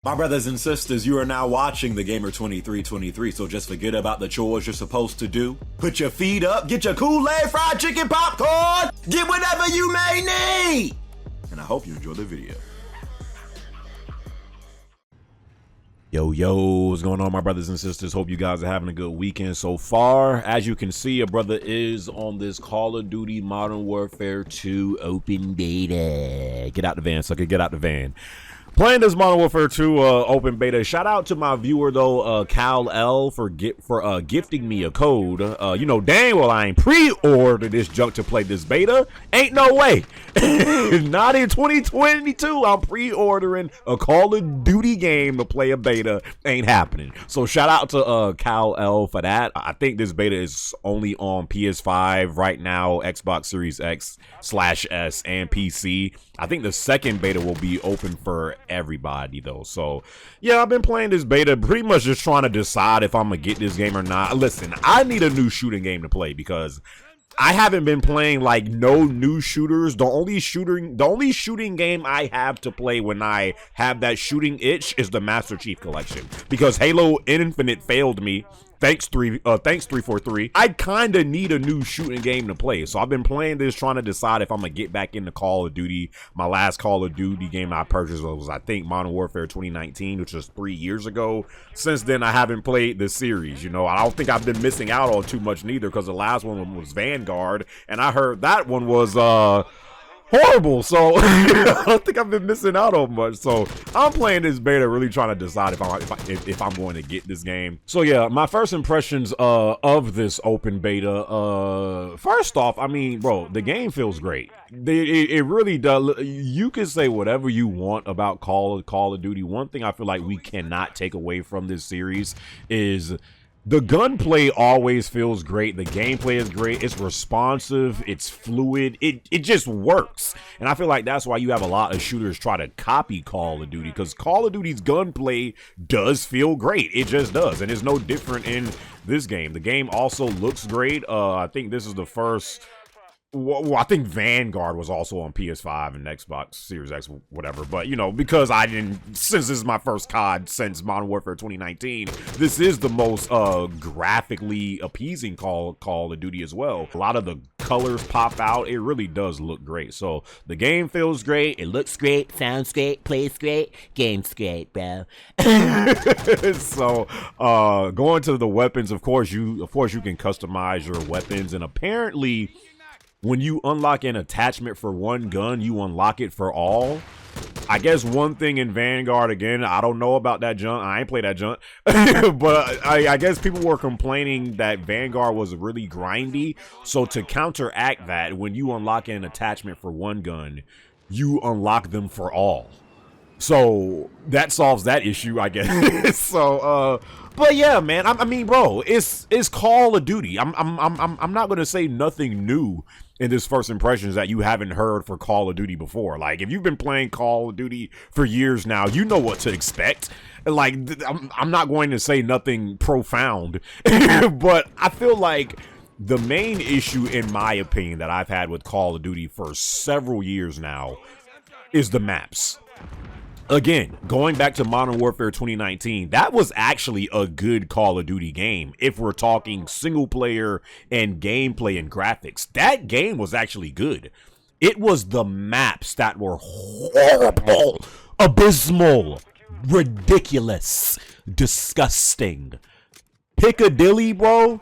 My brothers and sisters, you are now watching the Gamer 2323, so just forget about the chores you're supposed to do. Put your feet up, get your Kool-Aid, fried chicken, popcorn, get whatever you may need! And I hope you enjoy the video. Yo, what's going on, my brothers and sisters? Hope you guys are having a good weekend so far. As you can see, a brother is on this Call of Duty Modern Warfare 2 open beta. Get out the van, sucker, get out the van. Playing this Modern Warfare 2 open beta. Shout out to my viewer though, Cal L, for gifting me a code. You know dang well I ain't pre-ordered this junk to play this beta. Ain't no way. Not in 2022. I'm pre-ordering a Call of Duty game to play a beta. Ain't happening. So shout out to Cal L for that. I think this beta is only on PS5 right now, Xbox Series X/S, and PC. I think the second beta will be open for everybody though. So yeah, I've been playing this beta pretty much just trying to decide if I'm gonna get this game or not. Listen, I need a new shooting game to play because I haven't been playing like no new shooters. The only shooting game I have to play when I have that shooting itch is the Master Chief Collection, because Halo Infinite failed me. Thanks 343. I kind of need a new shooting game to play. So I've been playing this trying to decide if I'm going to get back into Call of Duty. My last Call of Duty game I purchased was, I think, Modern Warfare 2019, which was 3 years ago. Since then, I haven't played the series. You know, I don't think I've been missing out on too much neither, because the last one was Vanguard, and I heard that one was horrible. So I don't think I've been missing out on much. So I'm playing this beta really trying to decide if I'm going to get this game. So yeah, my first impressions of this open beta, first off, I mean, bro, the game feels great. It really does. You can say whatever you want about Call of Duty. One thing I feel like we cannot take away from this series is the gunplay always feels great. The gameplay is great. It's responsive. It's fluid. It just works. And I feel like that's why you have a lot of shooters try to copy Call of Duty, because Call of Duty's gunplay does feel great. It just does. And it's no different in this game. The game also looks great. I think this is the first... Well, I think Vanguard was also on PS5 and Xbox Series X, whatever. But, you know, because since this is my first COD since Modern Warfare 2019, this is the most graphically appeasing Call of Duty as well. A lot of the colors pop out. It really does look great. So the game feels great. It looks great, sounds great, plays great, game's great, bro. So going to the weapons, of course you can customize your weapons, and apparently when you unlock an attachment for one gun, you unlock it for all. I guess one thing in Vanguard, again, I don't know about that junk. I ain't played that junk. But I guess people were complaining that Vanguard was really grindy. So to counteract that, when you unlock an attachment for one gun, you unlock them for all. So that solves that issue, I guess. So, but yeah, man. I mean, bro, it's Call of Duty. I'm not gonna say nothing new in this first impressions that you haven't heard for Call of Duty before. Like, if you've been playing Call of Duty for years now, you know what to expect. Like, I'm not going to say nothing profound, but I feel like the main issue, in my opinion, that I've had with Call of Duty for several years now is the maps. Again, going back to Modern Warfare 2019, that was actually a good Call of Duty game. If we're talking single player and gameplay and graphics, that game was actually good. It was the maps that were horrible, abysmal, ridiculous, disgusting. Piccadilly, bro.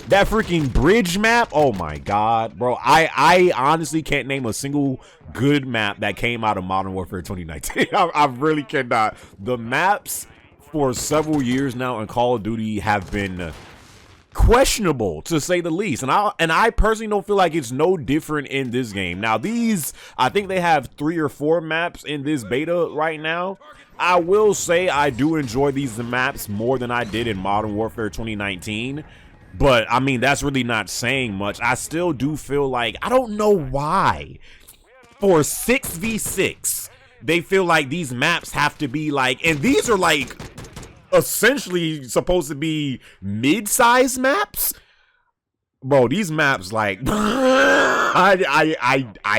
That freaking bridge map, oh my god, bro. I honestly can't name a single good map that came out of Modern Warfare 2019. I really cannot. The maps for several years now in Call of Duty have been questionable, to say the least. And I personally don't feel like it's no different in this game. Now, I think they have 3 or 4 maps in this beta right now. I will say I do enjoy these maps more than I did in Modern Warfare 2019. But, I mean, that's really not saying much. I still do feel like, I don't know why, for 6v6, they feel like these maps have to be like, and these are like, essentially supposed to be mid-size maps. Bro, these maps, like, I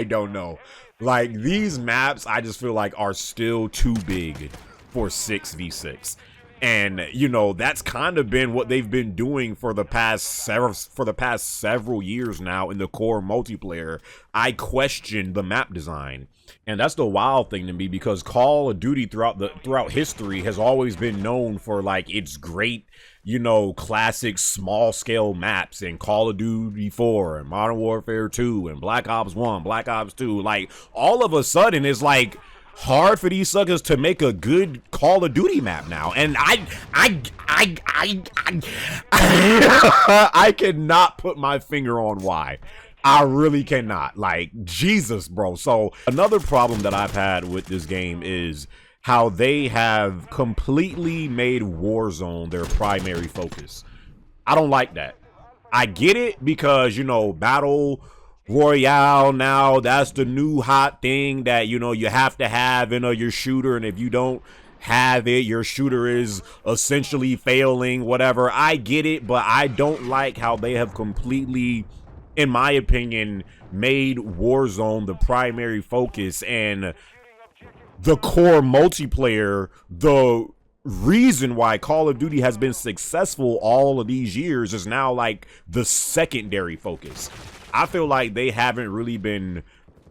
don't know. Like, these maps, I just feel like are still too big for 6v6. And you know, that's kind of been what they've been doing for the past several years now in the core multiplayer. I question the map design. And that's the wild thing to me, because Call of Duty throughout history has always been known for like its great, you know, classic small scale maps in Call of Duty 4 and Modern Warfare 2 and Black Ops 1, Black Ops 2. Like all of a sudden it's like hard for these suckers to make a good Call of Duty map now. And I cannot put my finger on why. I really cannot. Like, Jesus, bro. So another problem that I've had with this game is how they have completely made Warzone their primary focus. I don't like that. I get it because, you know, Battle Royale now, that's the new hot thing that, you know, you have to have in your shooter. And if you don't have it, your shooter is essentially failing, whatever. I get it, but I don't like how they have completely, in my opinion, made Warzone the primary focus, and the core multiplayer, the reason why Call of Duty has been successful all of these years, is now like the secondary focus. I feel like they haven't really been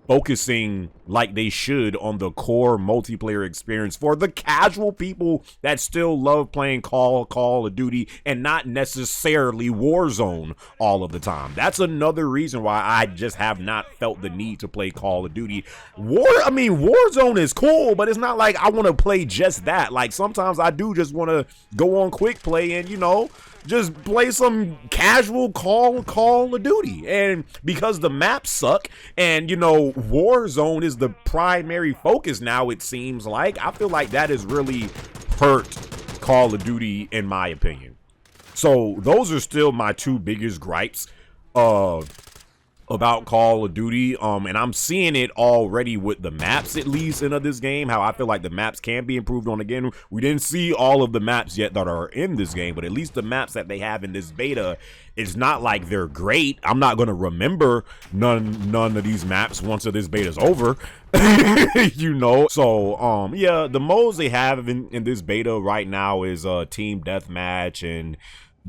focusing like they should on the core multiplayer experience for the casual people that still love playing Call of Duty and not necessarily Warzone all of the time. That's another reason why I just have not felt the need to play Call of Duty. Warzone is cool, but it's not like I want to play just that. Like sometimes I do just want to go on quick play and, you know, just play some casual Call of Duty. And because the maps suck and, you know, Warzone is the primary focus now, it seems like, I feel like that has really hurt Call of Duty, in my opinion. So those are still my two biggest gripes about Call of Duty, and I'm seeing it already with the maps, at least in this game, how I feel like the maps can be improved on. Again, we didn't see all of the maps yet that are in this game, but at least the maps that they have in this beta, it's not like they're great. I'm not going to remember none of these maps once this beta is over. You know, so yeah, the modes they have in this beta right now is team deathmatch and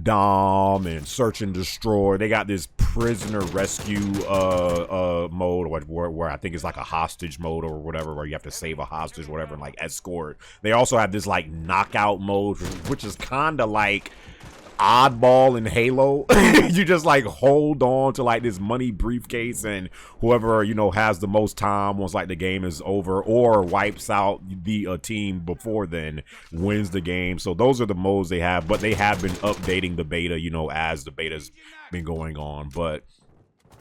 Dom and search and destroy. They got this prisoner rescue mode where I think it's like a hostage mode or whatever, where you have to save a hostage, whatever, and like escort. They also have this like knockout mode, which is kind of like oddball in Halo. You just like hold on to like this money briefcase, and whoever, you know, has the most time once like the game is over or wipes out the team before then wins the game. So those are the modes they have, but they have been updating the beta, you know, as the beta's been going on. But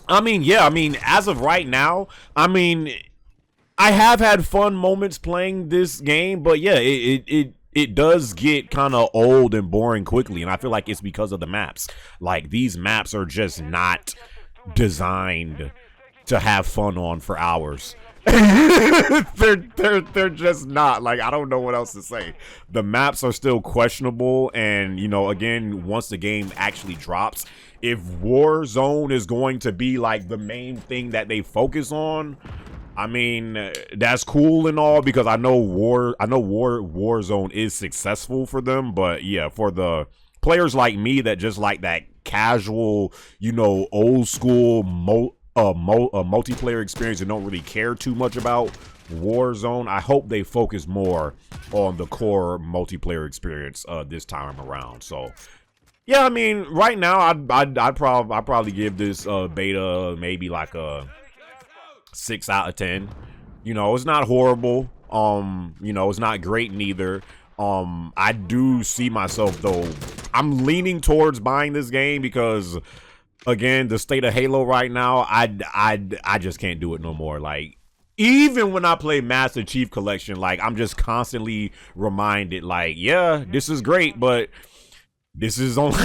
I mean, yeah, I mean, as of right now, I mean, I have had fun moments playing this game, but yeah, it does get kind of old and boring quickly, and I feel like it's because of the maps. Like, these maps are just not designed to have fun on for hours. they're just not. Like, I don't know what else to say. The maps are still questionable, and, you know, again, once the game actually drops, if Warzone is going to be like the main thing that they focus on, I mean, that's cool and all, because I know Warzone is successful for them, but yeah, for the players like me that just like that casual, you know, old school multiplayer experience and don't really care too much about Warzone, I hope they focus more on the core multiplayer experience this time around. So yeah, I mean, right now I'd probably give this beta maybe like a 6 out of 10. You know, it's not horrible. You know, it's not great neither. I do see myself, though, I'm leaning towards buying this game because, again, the state of Halo right now, I just can't do it no more. Like, even when I play Master Chief Collection, like, I'm just constantly reminded, like, yeah, this is great, but this is only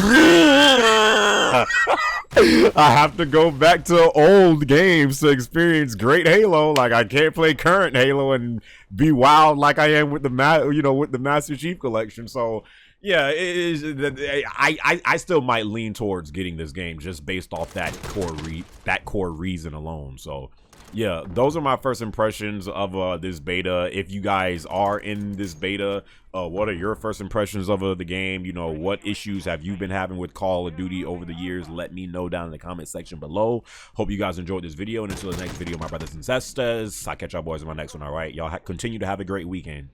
I have to go back to old games to experience great Halo. Like, I can't play current Halo and be wild like I am with the Master Chief Collection. So yeah, I still might lean towards getting this game just based off that core reason alone. So yeah, those are my first impressions of this beta. If you guys are in this beta, what are your first impressions of the game? You know, what issues have you been having with Call of Duty over the years? Let me know down in the comment section below. Hope you guys enjoyed this video, and until the next video, my brothers and sisters, I'll catch y'all boys in my next one. All right, y'all continue to have a great weekend.